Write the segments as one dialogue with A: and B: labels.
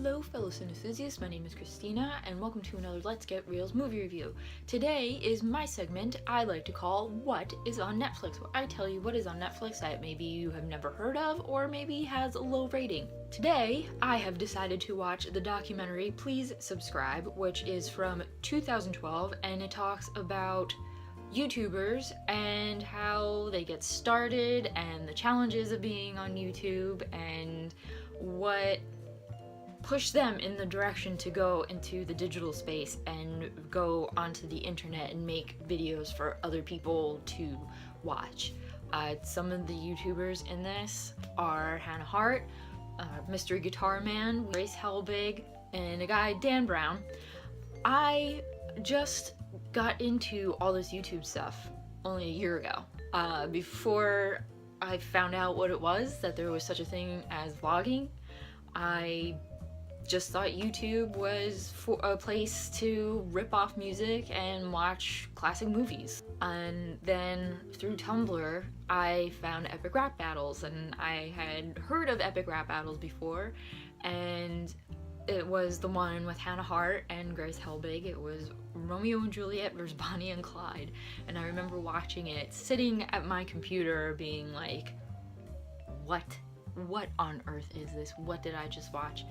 A: Hello fellow cineenthusiasts, my name is Christina and welcome to another Let's Get Reelz movie review. Today is my segment I like to call What is on Netflix, where I tell you what is on Netflix that maybe you have never heard of or maybe has a low rating. Today I have decided to watch the documentary Please Subscribe, which is from 2012 and it talks about YouTubers and how they get started and the challenges of being on YouTube and what pushed them in the direction to go into the digital space and go onto the internet and make videos for other people to watch. Some of the YouTubers in this are Hannah Hart, Mystery Guitar Man, Grace Helbig, and a guy, Dan Brown. I just got into all this YouTube stuff only a year ago. Before I found out what it was, that there was such a thing as vlogging, I just thought YouTube was for a place to rip off music and watch classic movies. And then through Tumblr, I found Epic Rap Battles, and I had heard of Epic Rap Battles before, and it was the one with Hannah Hart and Grace Helbig. It was Romeo and Juliet versus Bonnie and Clyde, and I remember watching it, sitting at my computer being like, what on earth is this? What did I just watch?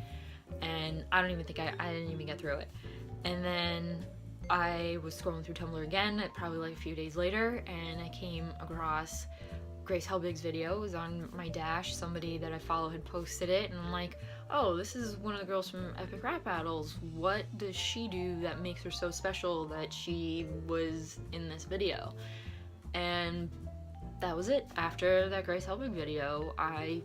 A: And I don't even think I didn't even get through it. And then I was scrolling through Tumblr again, probably like a few days later, and I came across Grace Helbig's video. It was on my dash. Somebody that I follow had posted it, and I'm like, oh, this is one of the girls from Epic Rap Battles. What does she do that makes her so special that she was in this video? And that was it. After that Grace Helbig video, I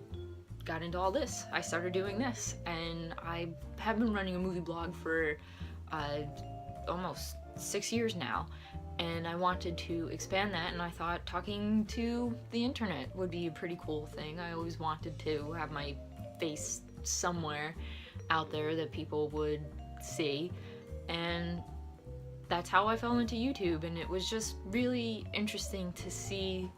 A: got into all this. I started doing this, and I have been running a movie blog for almost 6 years now, and I wanted to expand that, and I thought talking to the internet would be a pretty cool thing. I always wanted to have my face somewhere out there that people would see, and that's how I fell into YouTube. And it was just really interesting to see,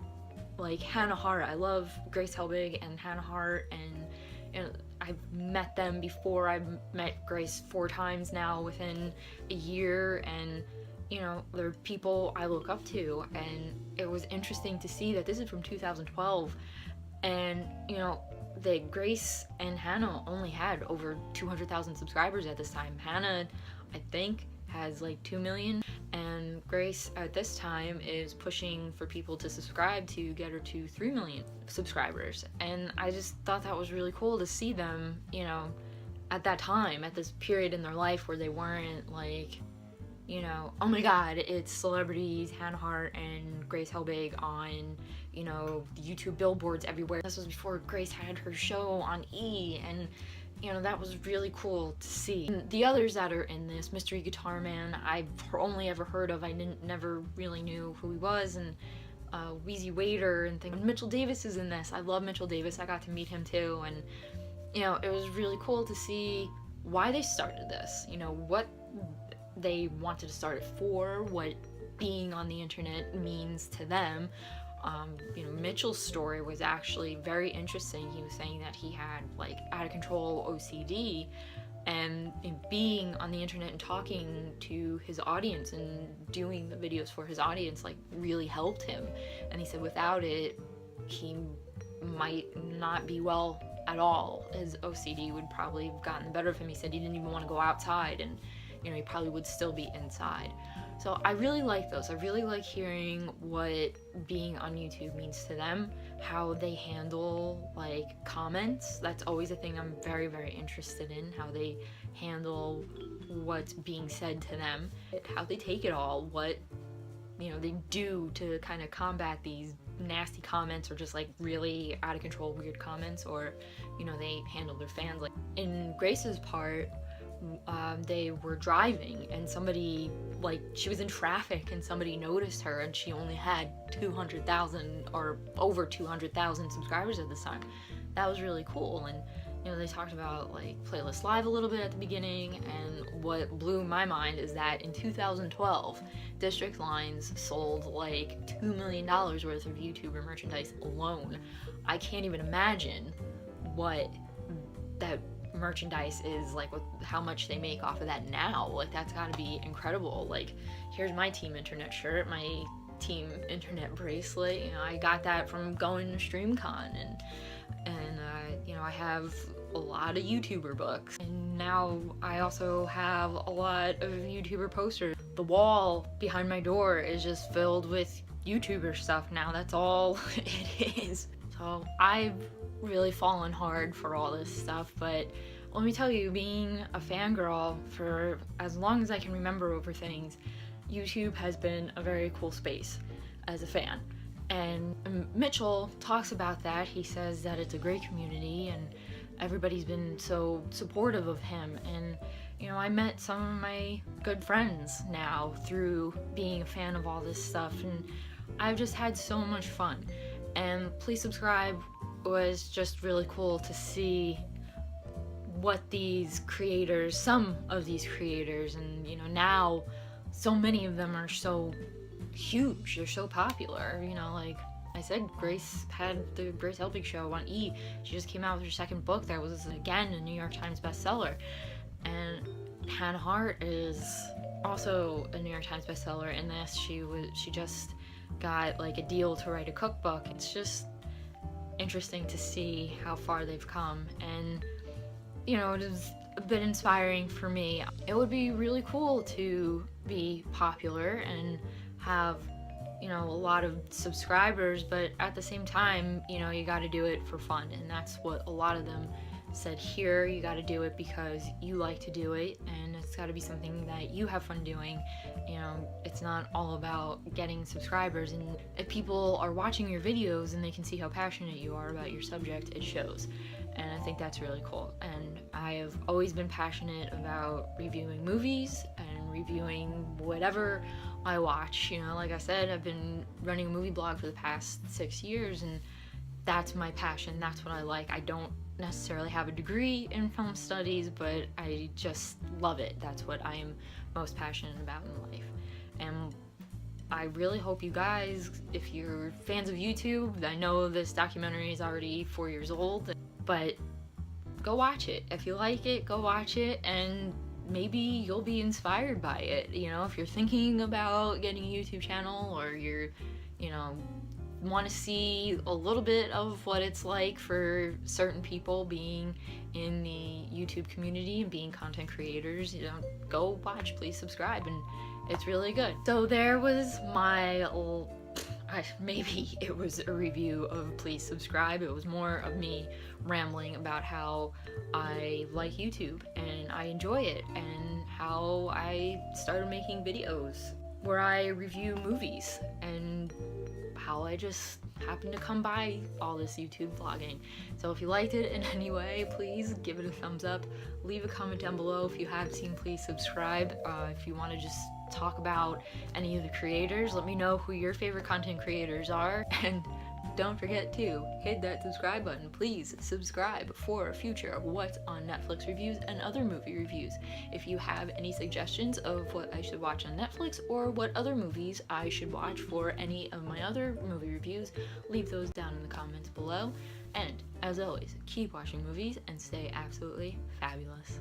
A: like, Hannah Hart. I love Grace Helbig and Hannah Hart, and you know, I've met them before. I've met Grace 4 times now within a year, and you know, they're people I look up to, and it was interesting to see that this is from 2012, and you know, Grace and Hannah only had over 200,000 subscribers at this time. Hannah, I think, has like 2 million, and Grace at this time is pushing for people to subscribe to get her to 3 million subscribers. And I just thought that was really cool to see them, you know, at that time, at this period in their life where they weren't like, you know, oh my god, it's celebrities, Hannah Hart and Grace Helbig on, you know, the YouTube billboards everywhere. This was before Grace had her show on E, and you know, that was really cool to see. And the others that are in this, Mystery Guitar Man, I've only ever heard of. I never really knew who he was, and Wheezy Waiter and things. Mitchell Davis is in this. I love Mitchell Davis. I got to meet him too, and you know, it was really cool to see why they started this. You know, what they wanted to start it for, what being on the internet means to them. You know, Mitchell's story was actually very interesting. He was saying that he had like out of control OCD, and being on the internet and talking to his audience and doing the videos for his audience like really helped him. And he said without it, he might not be well at all. His OCD would probably have gotten the better of him. He said he didn't even want to go outside, and you know, he probably would still be inside. So I really like those. I really like hearing what being on YouTube means to them, how they handle like comments. That's always a thing I'm very, very interested in, how they handle what's being said to them, how they take it all, what, you know, they do to kind of combat these nasty comments or just like really out of control weird comments, or you know, they handle their fans. Like in Grace's part, they were driving and somebody, like, she was in traffic and somebody noticed her, and she only had 200,000 or over 200,000 subscribers at this time. That was really cool. And you know, they talked about like Playlist Live a little bit at the beginning, and what blew my mind is that in 2012 District Lines sold like $2 million worth of YouTuber merchandise alone. I can't even imagine what that merchandise is, like with how much they make off of that now. Like that's got to be incredible. Like here's my Team Internet shirt, my Team Internet bracelet. You know, I got that from going to StreamCon, and you know, I have a lot of YouTuber books, and now I also have a lot of YouTuber posters. The wall behind my door is just filled with YouTuber stuff now. That's all it is. So I've really fallen hard for all this stuff, but let me tell you, being a fangirl for as long as I can remember over things, YouTube has been a very cool space as a fan. And Mitchell talks about that. He says that it's a great community and everybody's been so supportive of him. And you know, I met some of my good friends now through being a fan of all this stuff, and I've just had so much fun. And Please Subscribe was just really cool to see what these creators, some of these creators, and you know, now so many of them are so huge, they're so popular. You know, like I said, Grace had the Grace Helbig show on E. She just came out with her second book that was again a New York Times bestseller. And Hannah Hart is also a New York Times bestseller. In this, she just got like a deal to write a cookbook. It's just interesting to see how far they've come, and you know, it is a bit inspiring for me. It would be really cool to be popular and have, you know, a lot of subscribers, but at the same time, you know, you got to do it for fun, and that's what a lot of them said here. You got to do it because you like to do it, and it's got to be something that you have fun doing. You know, it's not all about getting subscribers, and if people are watching your videos and they can see how passionate you are about your subject, it shows. And I think that's really cool. And I have always been passionate about reviewing movies and reviewing whatever I watch. You know, like I said, I've been running a movie blog for the past 6 years, and that's my passion. That's what I like. I don't necessarily have a degree in film studies, but I just love it. That's what I am most passionate about in life. And I really hope you guys, if you're fans of YouTube, I know this documentary is already 4 years old, but go watch it. If you like it, go watch it, and maybe you'll be inspired by it. You know, if you're thinking about getting a YouTube channel, or you're, you know, want to see a little bit of what it's like for certain people being in the YouTube community and being content creators, you know, go watch Please Subscribe, and it's really good. So there was my maybe it was a review of Please Subscribe. It was more of me rambling about how I like YouTube and I enjoy it, and how I started making videos where I review movies, and how I just happened to come by all this YouTube vlogging. So if you liked it in any way, please give it a thumbs up. Leave a comment down below if you have seen Please Subscribe. If you want to just talk about any of the creators, let me know who your favorite content creators are. And don't forget to hit that subscribe button. Please subscribe for future What's on Netflix reviews and other movie reviews. If you have any suggestions of what I should watch on Netflix, or what other movies I should watch for any of my other movie reviews, leave those down in the comments below. And as always, keep watching movies and stay absolutely fabulous.